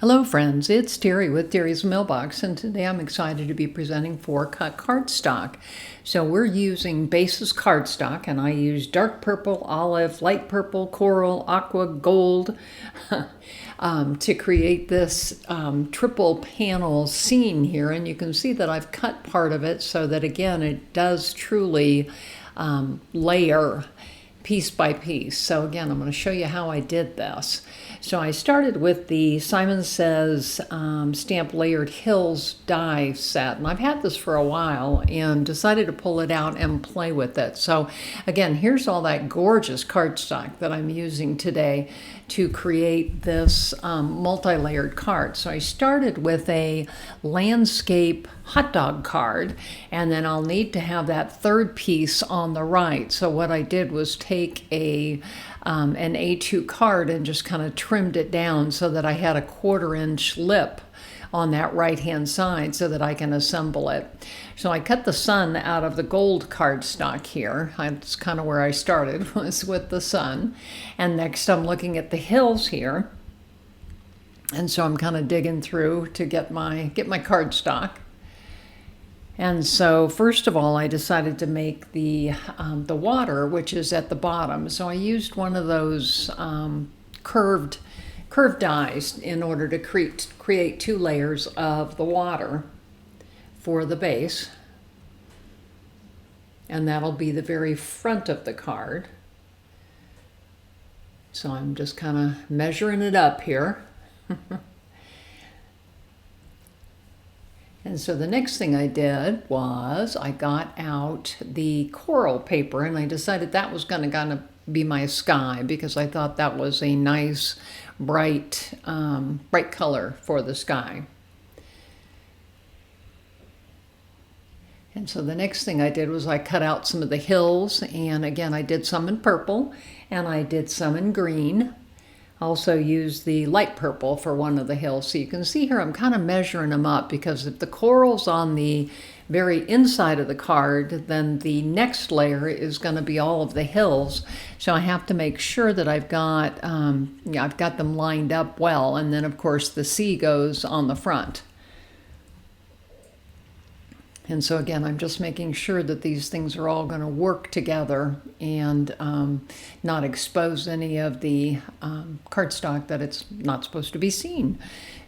Hello friends, it's Terry with Terry's Mailbox, and today I'm excited to be presenting 4-cut cardstock. So we're using basis cardstock, and I use dark purple, olive, light purple, coral, aqua, gold to create this triple panel scene here. And you can see that I've cut part of it so that again it does truly layer piece by piece. So again, I'm going to show you how I did this. So I started with the Simon Says Stamp Layered Hills die set, and I've had this for a while and decided to pull it out and play with it. So again, here's all that gorgeous cardstock that I'm using today to create this multi-layered card. So I started with a landscape hot dog card, and then I'll need to have that third piece on the right. So what I did was take an A2 card and just kind of trimmed it down so that I had a 1/4-inch lip on that right hand side so that I can assemble it. So I cut the sun out of the gold cardstock here. That's kind of where I started, was with the sun. And next I'm looking at the hills here. And so I'm kind of digging through to get my cardstock. And so first of all, I decided to make the water, which is at the bottom. So I used one of those curved dies in order to create 2 layers of the water for the base. And that'll be the very front of the card. So I'm just kind of measuring it up here. And so the next thing I did was I got out the coral paper, and I decided that was going to be my sky because I thought that was a nice bright color for the sky. And so the next thing I did was I cut out some of the hills, and again I did some in purple and I did some in green. Also used the light purple for one of the hills. So you can see here I'm kind of measuring them up, because if the coral's on the very inside of the card, then the next layer is going to be all of the hills. So I have to make sure that I've got them lined up well, and then of course the sea goes on the front. And so again, I'm just making sure that these things are all going to work together and not expose any of the cardstock that it's not supposed to be seen.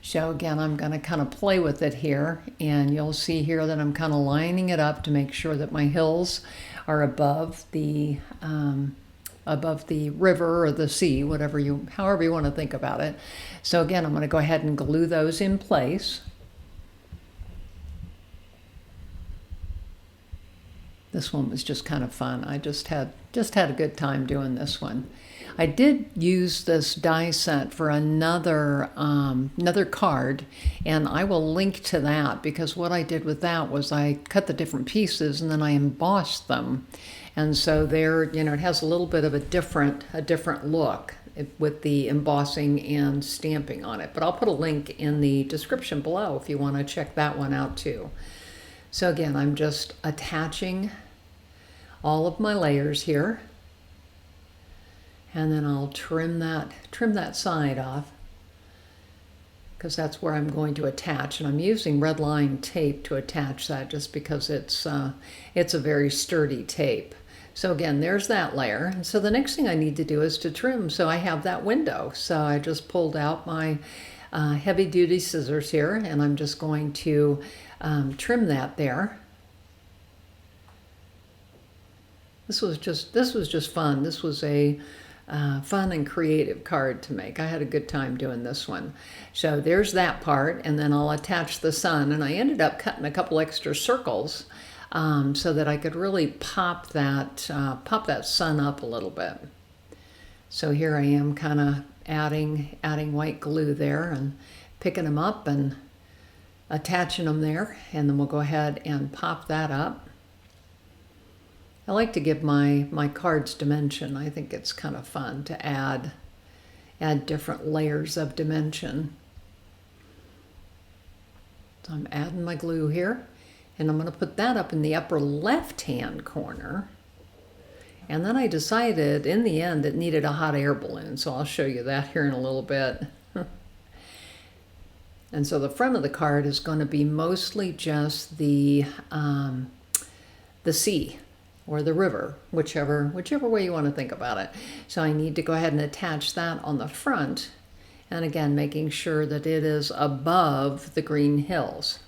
So again, I'm going to kind of play with it here, and you'll see here that I'm kind of lining it up to make sure that my hills are above the river or the sea, however you want to think about it. So again, I'm going to go ahead and glue those in place. This one was just kind of fun. I just had a good time doing this one. I did use this die set for another card, and I will link to that, because what I did with that was I cut the different pieces and then I embossed them. And so there, it has a little bit of a different look with the embossing and stamping on it. But I'll put a link in the description below if you want to check that one out too. So again, I'm just attaching all of my layers here, and then I'll trim that side off, because that's where I'm going to attach, and I'm using red line tape to attach that just because it's a very sturdy tape. So again, there's that layer, and so the next thing I need to do is to trim. So I have that window, so I just pulled out my heavy-duty scissors here, and I'm just going to trim that there. This was just fun. This was a fun and creative card to make. I had a good time doing this one. So there's that part, and then I'll attach the sun, and I ended up cutting a couple extra circles so that I could really pop that sun up a little bit. So here I am kind of adding white glue there and picking them up and attaching them there, and then we'll go ahead and pop that up. I like to give my cards dimension. I think it's kind of fun to add different layers of dimension. So I'm adding my glue here, and I'm going to put that up in the upper left-hand corner. And then I decided in the end it needed a hot air balloon, so I'll show you that here in a little bit. And so the front of the card is going to be mostly just the sea or the river, whichever way you want to think about it. So I need to go ahead and attach that on the front. And again, making sure that it is above the green hills.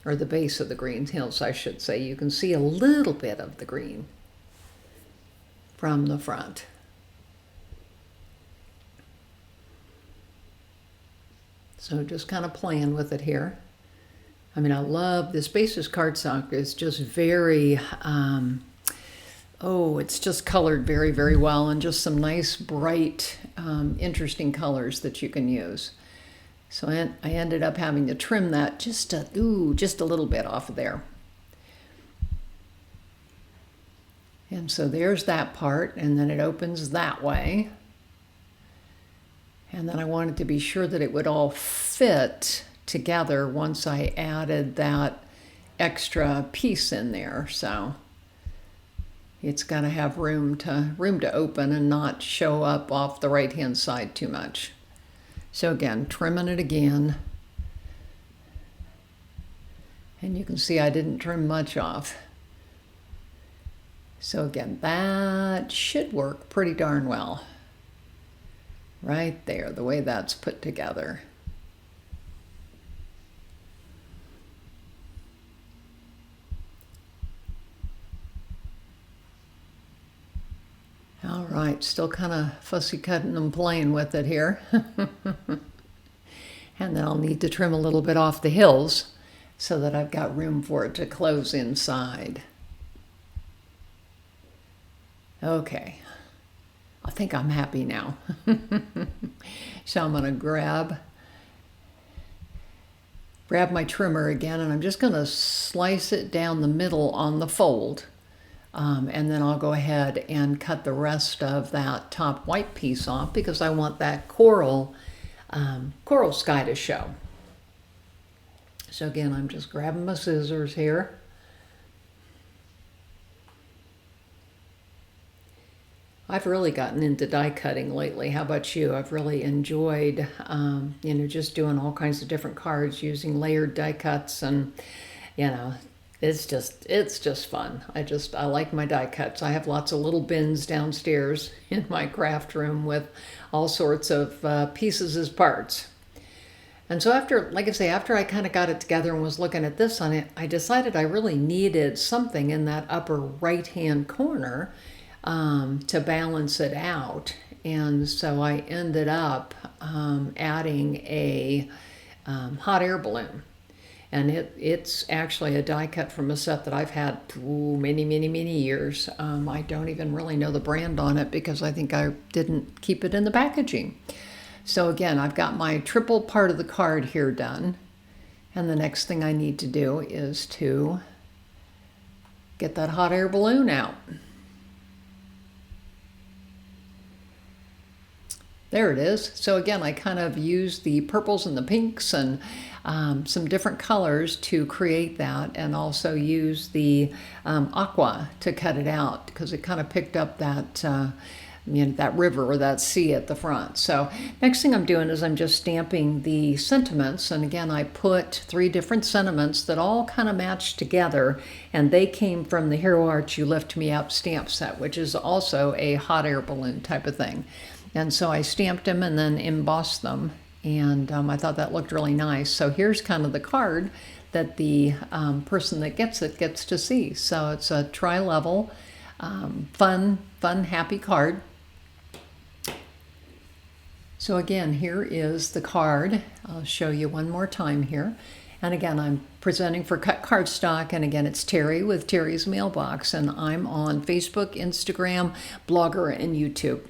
Or the base of the green hills, I should say. You can see a little bit of the green from the front. So just kind of playing with it here. I mean, I love this basis cardstock. It's just very, it's just colored very, very well, and just some nice, bright, interesting colors that you can use. So I ended up having to trim that just a little bit off of there. And so there's that part, and then it opens that way. And then I wanted to be sure that it would all fit together once I added that extra piece in there. So it's got to have room to open and not show up off the right-hand side too much. So again, trimming it again. And you can see I didn't trim much off. So again, that should work pretty darn well. Right there, the way that's put together. All right, still kind of fussy cutting and playing with it here. And then I'll need to trim a little bit off the hills so that I've got room for it to close inside. Okay, I think I'm happy now. So I'm going to grab my trimmer again, and I'm just going to slice it down the middle on the fold. And then I'll go ahead and cut the rest of that top white piece off because I want that coral sky to show. So again, I'm just grabbing my scissors here. I've really gotten into die cutting lately. How about you? I've really enjoyed, just doing all kinds of different cards using layered die cuts, and it's just fun. I like my die cuts. I have lots of little bins downstairs in my craft room with all sorts of pieces as parts. And so after I kind of got it together and was looking at this on it, I decided I really needed something in that upper right-hand corner to balance it out. And so I ended up adding a hot air balloon. And it's actually a die cut from a set that I've had many, many, many years. I don't even really know the brand on it because I think I didn't keep it in the packaging. So again, I've got my triple part of the card here done. And the next thing I need to do is to get that hot air balloon out. There it is. So again, I kind of used the purples and the pinks and some different colors to create that, and also use the aqua to cut it out because it kind of picked up that that river or that sea at the front. So next thing I'm doing is I'm just stamping the sentiments, and again I put 3 different sentiments that all kind of match together, and they came from the Hero Art You Lift Me Up stamp set, which is also a hot air balloon type of thing. And so I stamped them and then embossed them, and I thought that looked really nice. So here's kind of the card that the person that gets it gets to see. So it's a tri-level, fun, happy card. So again, here is the card. I'll show you one more time here. And again, I'm presenting for Cut Cardstock, and again, it's Teri with Teri's Mailbox, and I'm on Facebook, Instagram, Blogger, and YouTube.